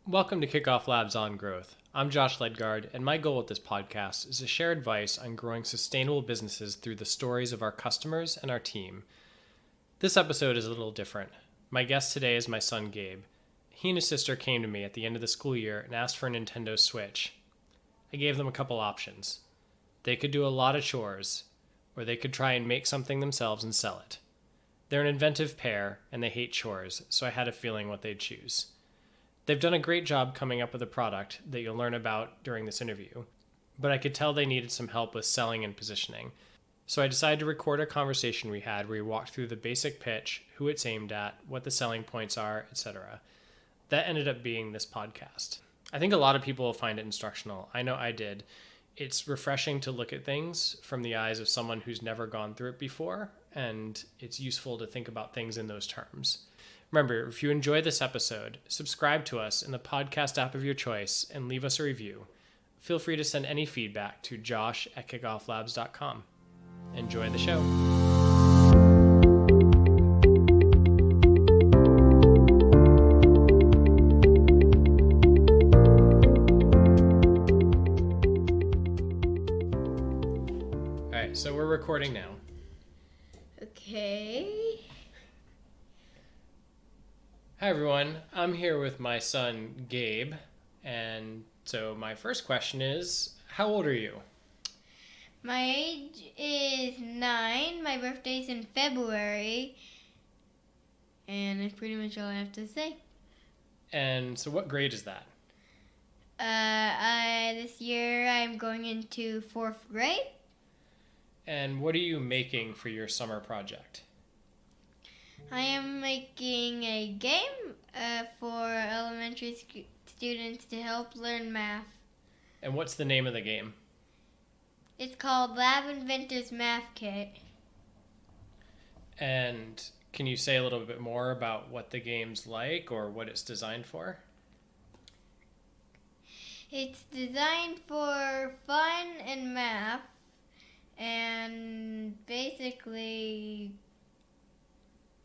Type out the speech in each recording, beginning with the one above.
Welcome to KickoffLabs On Growth. I'm Josh Ledgard, and my goal with this podcast is to share advice on growing sustainable businesses through the stories of our customers and our team. This episode is a little different. My guest today is my son, Gabe. He and his sister came to me at the end of the school year and asked for a Nintendo Switch. I gave them a couple options. They could do a lot of chores, or they could try and make something themselves and sell it. They're an inventive pair, and they hate chores, so I had a feeling what they'd choose. They've done a great job coming up with a product that you'll learn about during this interview, but I could tell they needed some help with selling and positioning. So I decided to record a conversation we had where we walked through the basic pitch, who it's aimed at, what the selling points are, etc. That ended up being this podcast. I think a lot of people will find it instructional. I know I did. It's refreshing to look at things from the eyes of someone who's never gone through it before, and it's useful to think about things in those terms. Remember, if you enjoy this episode, subscribe to us in the podcast app of your choice and leave us a review. Feel free to send any feedback to josh@kickofflabs.com. Enjoy the show. All right, so we're recording now. Okay. Hi everyone, I'm here with my son Gabe, and so my first question is, how old are you? My age is 9. My birthday's in February. And that's pretty much all I have to say. And so what grade is that? This year I'm going into 4th grade. And what are you making for your summer project? I am making a game for elementary students to help learn math. And what's the name of the game? It's called Lab Inventor's Math Kit. And can you say a little bit more about what the game's like or what it's designed for? It's designed for fun and math. And basically,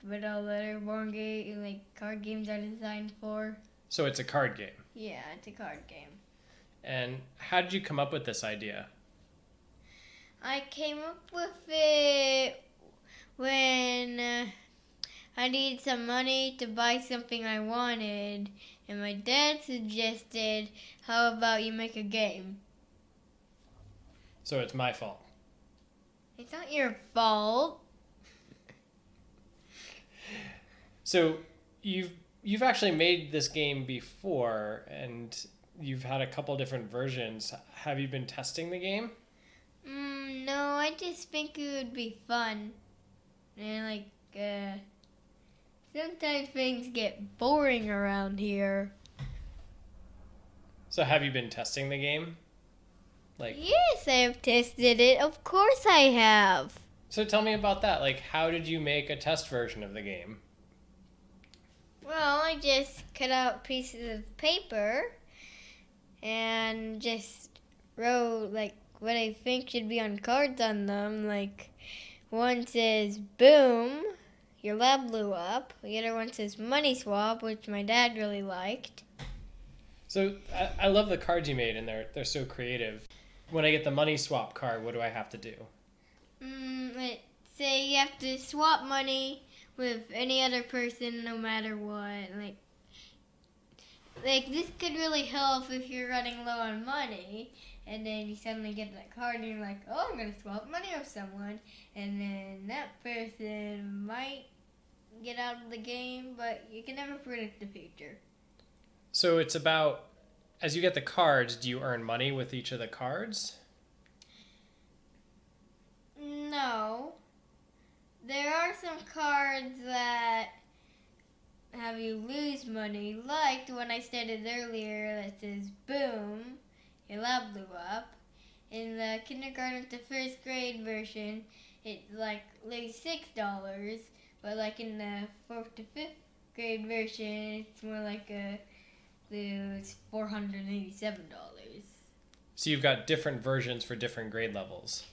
what all other board game, like card games are designed for. So it's a card game. Yeah, it's a card game. And how did you come up with this idea? I came up with it when I needed some money to buy something I wanted, and my dad suggested, how about you make a game? So it's my fault. It's not your fault. So you've actually made this game before, and you've had a couple different versions. Have you been testing the game? No, I just think it would be fun. And sometimes things get boring around here. So have you been testing the game? Yes, I have tested it. Of course I have. So tell me about that. How did you make a test version of the game? Well, I just cut out pieces of paper and just wrote what I think should be on cards on them. One says boom, your lab blew up. The other one says money swap, which my dad really liked. So I love the cards you made, and they're so creative. When I get the money swap card, what do I have to do? Let's say you have to swap money with any other person, no matter what. This could really help if you're running low on money, and then you suddenly get that card, and you're like, oh, I'm gonna swap money with someone, and then that person might get out of the game, but you can never predict the future. So it's about, as you get the cards, do you earn money with each of the cards? No. There are some cards that have you lose money, like the one I stated earlier that says boom, your lab blew up. In the kindergarten to 1st grade version, it's lose $6, but in the 4th to 5th grade version, it's more lose $487. So you've got different versions for different grade levels.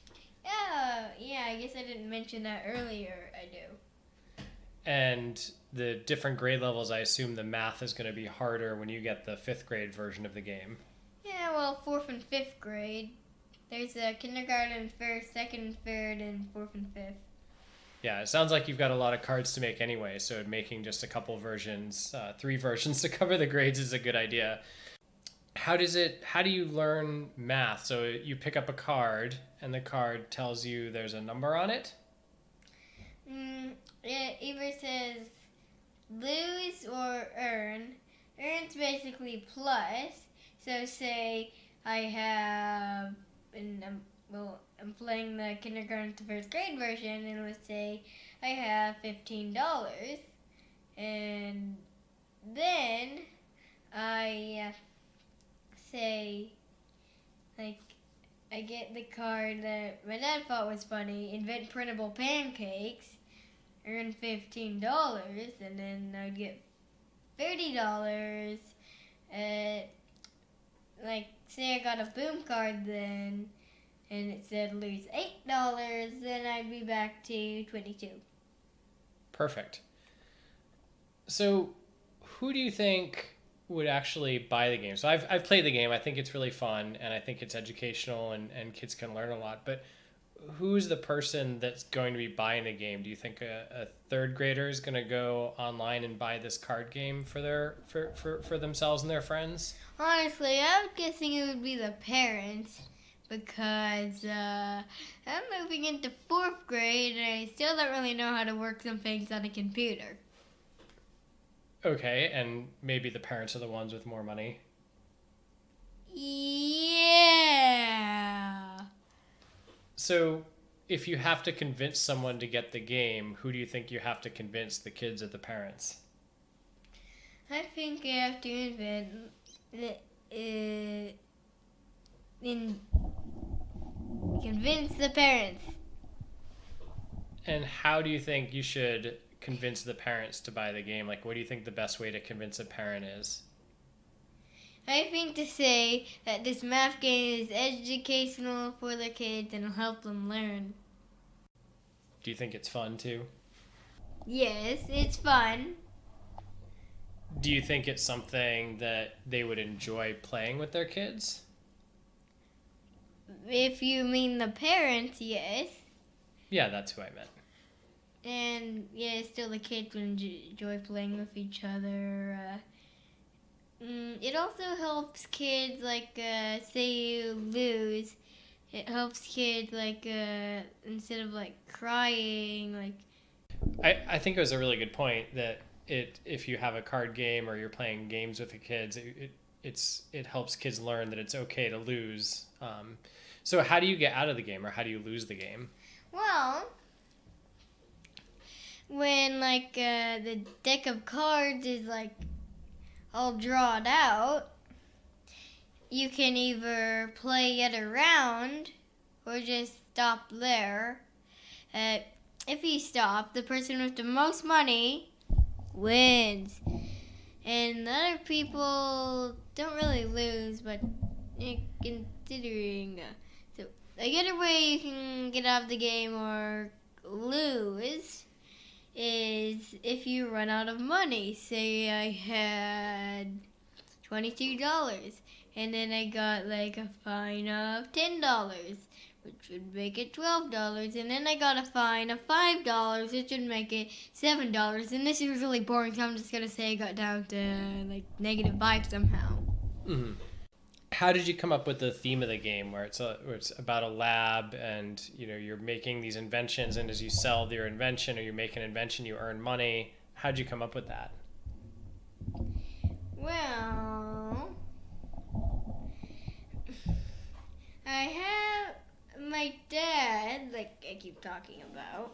Yeah, I guess I didn't mention that earlier. I do. And the different grade levels, I assume the math is going to be harder when you get the 5th grade version of the game. Yeah, well, 4th and 5th grade. There's a kindergarten, 1st, 2nd, 3rd, and 4th and 5th. Yeah, it sounds like you've got a lot of cards to make anyway, so making just a couple versions, 3 versions to cover the grades is a good idea. How do you learn math? So you pick up a card, and the card tells you there's a number on it? It either says lose or earn. Earn's basically plus. So say I have, I'm playing the kindergarten to 1st grade version, and let's say I have $15. And then I say, like, I get the card that my dad thought was funny, invent printable pancakes, earn $15, and then I'd get $30. Like, say I got a boom card then, and it said lose $8, then I'd be back to 22. Perfect. So who do you think would actually buy the game? So I've played the game. I think it's really fun, and I think it's educational, and kids can learn a lot. But who's the person that's going to be buying the game? Do you think a 3rd grader is going to go online and buy this card game for themselves and their friends? Honestly, I'm guessing it would be the parents, because I'm moving into 4th grade, and I still don't really know how to work some things on a computer. Okay, and maybe the parents are the ones with more money. Yeah. So if you have to convince someone to get the game, who do you think you have to convince, the kids or the parents? I think I have to convince the parents. And how do you think you should convince the parents to buy the game? Like, what do you think the best way to convince a parent is? I think to say that this math game is educational for their kids and will help them learn. Do you think it's fun too? Yes, it's fun. Do you think it's something that they would enjoy playing with their kids? If you mean the parents, yes. Yeah, that's who I meant. And yeah, still the kids would enjoy playing with each other. It also helps kids, like, say you lose, it helps kids, like, instead of, like, crying, like... I think it was a really good point that if you have a card game or you're playing games with the kids, it helps kids learn that it's okay to lose. So how do you get out of the game, or how do you lose the game? Well, when, like, the deck of cards is, like, all drawn out, you can either play it around or just stop there. If you stop, the person with the most money wins. And the other people don't really lose, but considering... So, the other way you can get out of the game or lose is if you run out of money. Say I had $22, and then I got, like, a fine of $10, which would make it $12, and then I got a fine of $5, which would make it $7, and this is really boring, so I'm just going to say I got down to, like, -5 somehow. Mm-hmm. How did you come up with the theme of the game, where it's about a lab, and you're making these inventions, and as you sell your invention or you make an invention, you earn money? How did you come up with that? Well, I have my dad, like I keep talking about.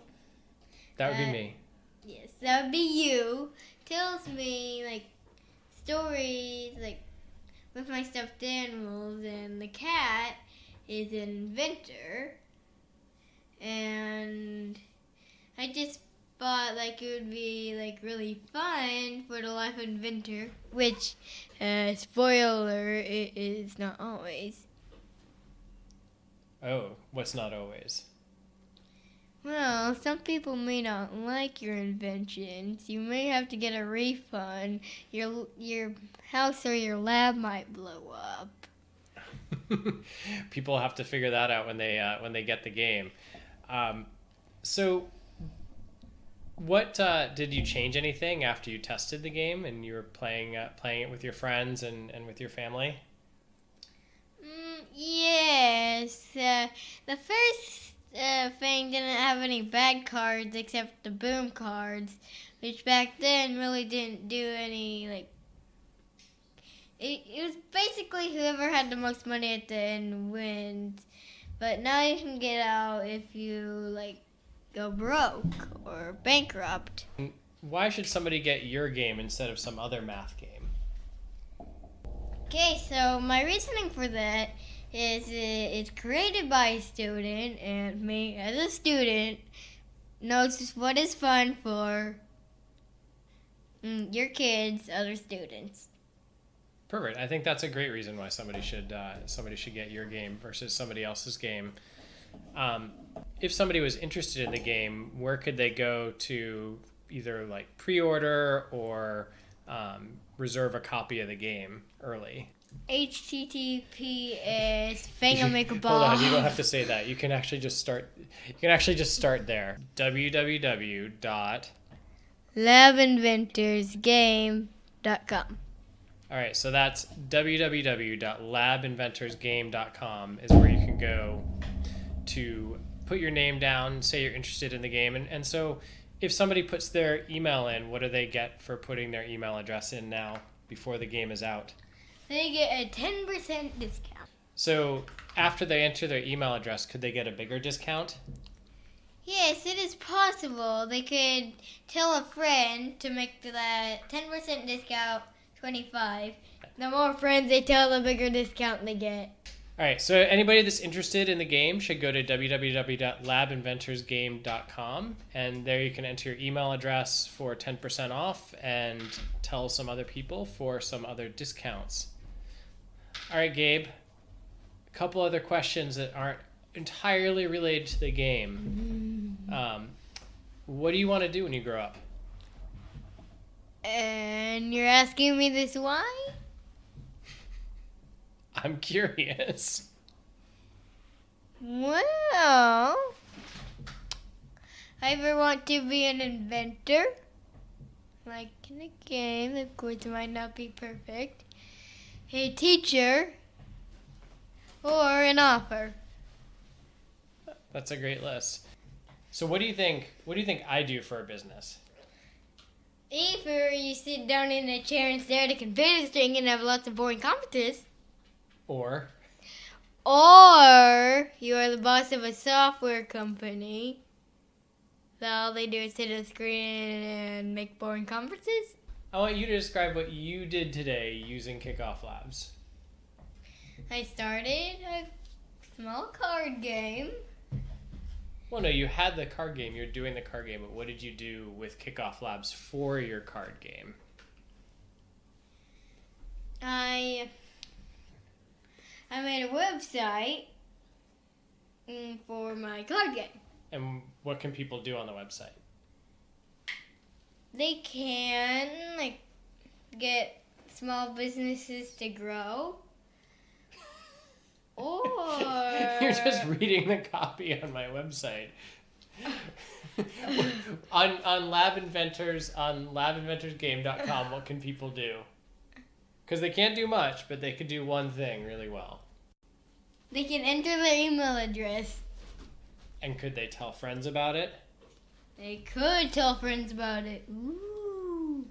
That would be me. Yes, that would be you. Tells me, like, stories, like, with my stuffed animals, and the cat is an inventor, and I just thought, like, it would be, like, really fun for the life of inventor, which, spoiler, it is not always. Oh, what's not always? Well, some people may not like your inventions. You may have to get a refund. Your house or your lab might blow up. People have to figure that out when they get the game. So, what did you change anything after you tested the game and you were playing it with your friends and with your family? Yes. The first thing didn't have any bad cards except the boom cards, which back then really didn't do any It was basically whoever had the most money at the end wins. But now you can get out if you go broke or bankrupt. Why should somebody get your game instead of some other math game? Okay, so my reasoning for that is it's created by a student, and me as a student knows what is fun for your kids, other students. Perfect. I think that's a great reason why somebody should get your game versus somebody else's game. If somebody was interested in the game, where could they go to either pre-order or reserve a copy of the game early? HTTPS Fangamicaball. Hold on, you don't have to say that. You can actually just start. You can actually just start there. www.labinventorsgame.com. All right, so that's www.labinventorsgame.com is where you can go to put your name down, say you're interested in the game. And so if somebody puts their email in, what do they get for putting their email address in now before the game is out? They get a 10% discount. So after they enter their email address, could they get a bigger discount? Yes, it is possible. They could tell a friend to make that 10% discount 25. The more friends they tell, the bigger discount they get. All right, so anybody that's interested in the game should go to www.labinventorsgame.com, and there you can enter your email address for 10% off and tell some other people for some other discounts. All right, Gabe, a couple other questions that aren't entirely related to the game. What do you want to do when you grow up? And you're asking me this why? I'm curious. Well, I either want to be an inventor, like in a game, of course it might not be perfect, a teacher, or an author. That's a great list. So what do you think I do for a business? Either you sit down in a chair and stare at a computer screen and have lots of boring conferences. Or you are the boss of a software company. So all they do is sit at a screen and make boring conferences. I want you to describe what you did today using Kickoff Labs. I started a small card game. Well, no, you had the card game. You're doing the card game, but what did you do with Kickoff Labs for your card game? I made a website for my card game. And what can people do on the website? They can get small businesses to grow. Or You're just reading the copy on my website. on labinventorsgame.com, what can people do? Because they can't do much, but they could do one thing really well. They can enter their email address. And could they tell friends about it? They could tell friends about it. Ooh.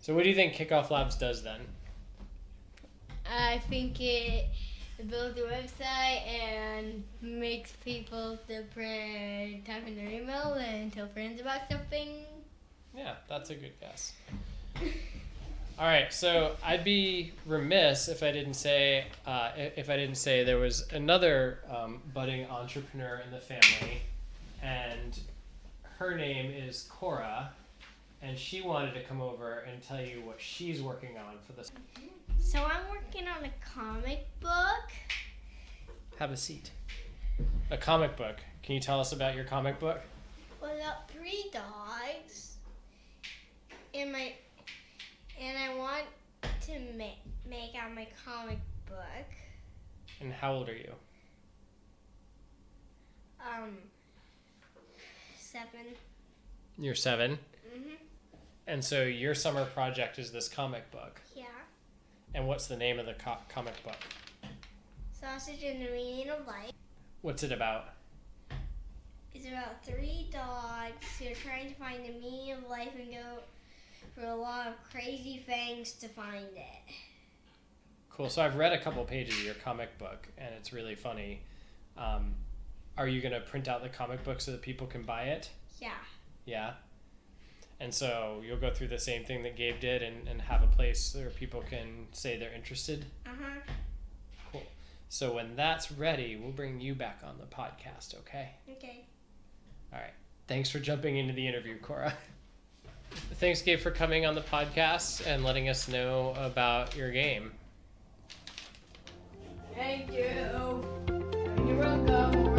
So what do you think Kickoff Labs does then? I think it builds a website and makes people type in their email and tell friends about something. Yeah, that's a good guess. All right, so I'd be remiss if I didn't say there was another budding entrepreneur in the family, and her name is Cora, and she wanted to come over and tell you what she's working on for this. So I'm working on a comic book. Have a seat. A comic book. Can you tell us about your comic book? Well, I got 3 dogs, and I want to make out my comic book. And how old are you? 7. You're 7. Mhm. And so your summer project is this comic book. Yeah. And what's the name of the comic book? Sausage and the Meaning of Life. What's it about? It's about 3 dogs who are trying to find the meaning of life and go for a lot of crazy things to find it. Cool. So I've read a couple pages of your comic book, and it's really funny. Are you going to print out the comic book so that people can buy it? Yeah. Yeah? And so you'll go through the same thing that Gabe did and have a place where people can say they're interested? Uh-huh. Cool. So when that's ready, we'll bring you back on the podcast, okay? Okay. All right. Thanks for jumping into the interview, Cora. Thanks, Gabe, for coming on the podcast and letting us know about your game. Thank you. You're welcome.